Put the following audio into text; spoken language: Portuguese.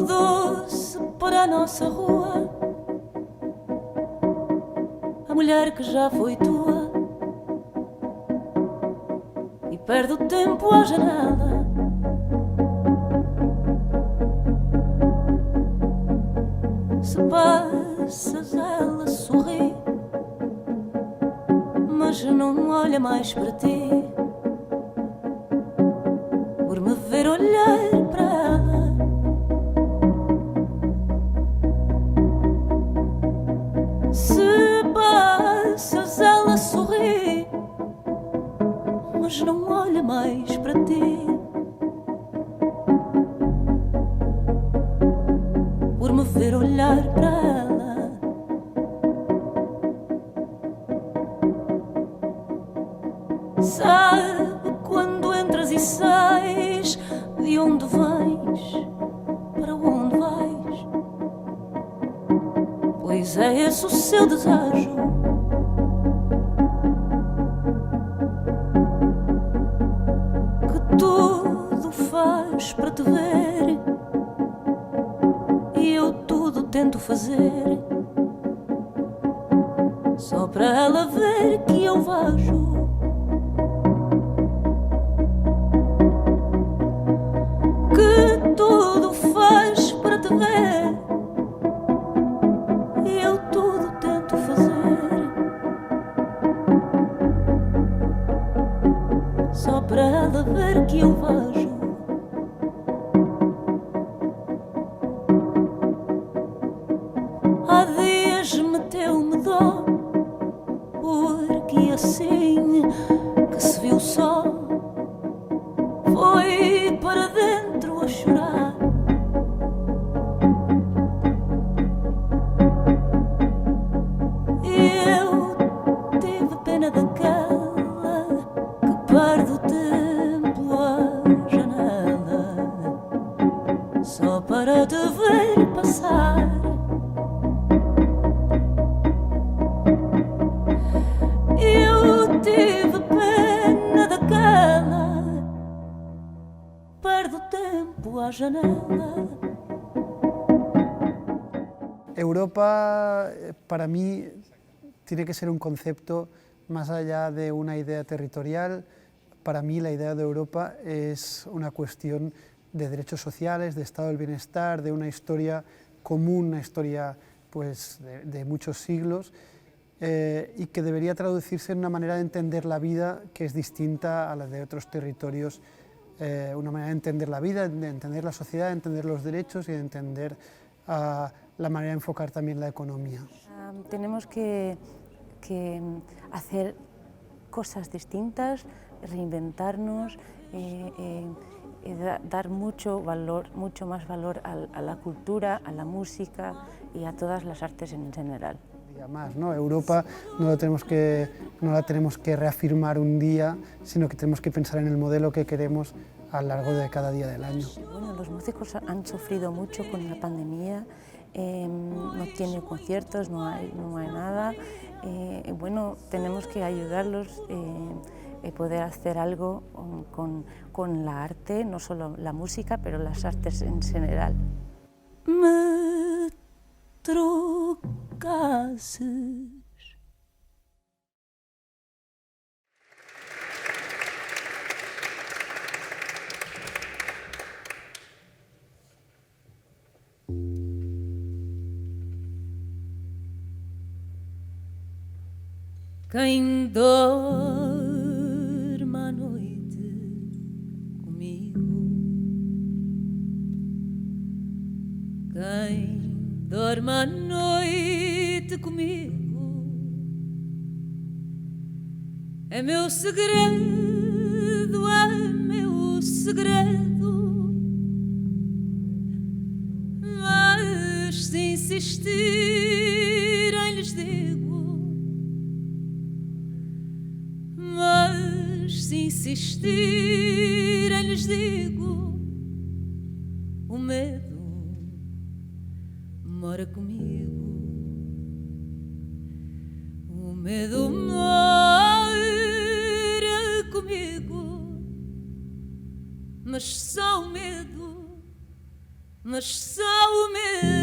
mudou-se para a nossa rua, a mulher que já foi tua, e perde o tempo à janela. Se passas, ela sorri, mas não olha mais para ti, por me ver olhar para ela. Se passas, ela sorri, mas não olha mais para ti, por me ver olhar para ela. Sabe quando entras e sais, de onde vens, para onde vais, pois é esse o seu desejo. Que tudo faz para te ver, e eu tudo tento fazer, só para ela ver que eu vejo. Que tudo faz para te ver, e eu tudo tento fazer, só para ela ver que eu vejo. Há dias meteu-me dó, porque assim que se viu só, foi para dentro a chorar. E eu tive pena daquela que perde o tempo à janela, só para te ver passar. Eu tive pena daquela perde o tempo à janela. Europa, para mí, tiene que ser un concepto más allá de una idea territorial. Para mí la idea de Europa es una cuestión de derechos sociales, de estado del bienestar, de una historia común, una historia pues, de muchos siglos, y que debería traducirse en una manera de entender la vida que es distinta a la de otros territorios, una manera de entender la vida, de entender la sociedad, de entender los derechos y de entender la manera de enfocar también la economía. Tenemos que hacer cosas distintas, reinventarnos, dar mucho más valor a la cultura, a la música y a todas las artes en general. Más, ¿no? Europa no la tenemos que reafirmar un día, sino que tenemos que pensar en el modelo que queremos a lo largo de cada día del año. Bueno, los músicos han sufrido mucho con la pandemia, no tienen conciertos, no hay nada. Bueno, tenemos que ayudarlos a poder hacer algo con la arte, no solo la música, pero las artes en general. Me trocasses quem dorme à noite comigo, quem dorme à noite comigo, é meu segredo, é meu segredo, mas se insistirem lhes digo, mas se insistirem lhes digo, o medo mora comigo, o medo mora comigo, mas só o medo mas só o meu.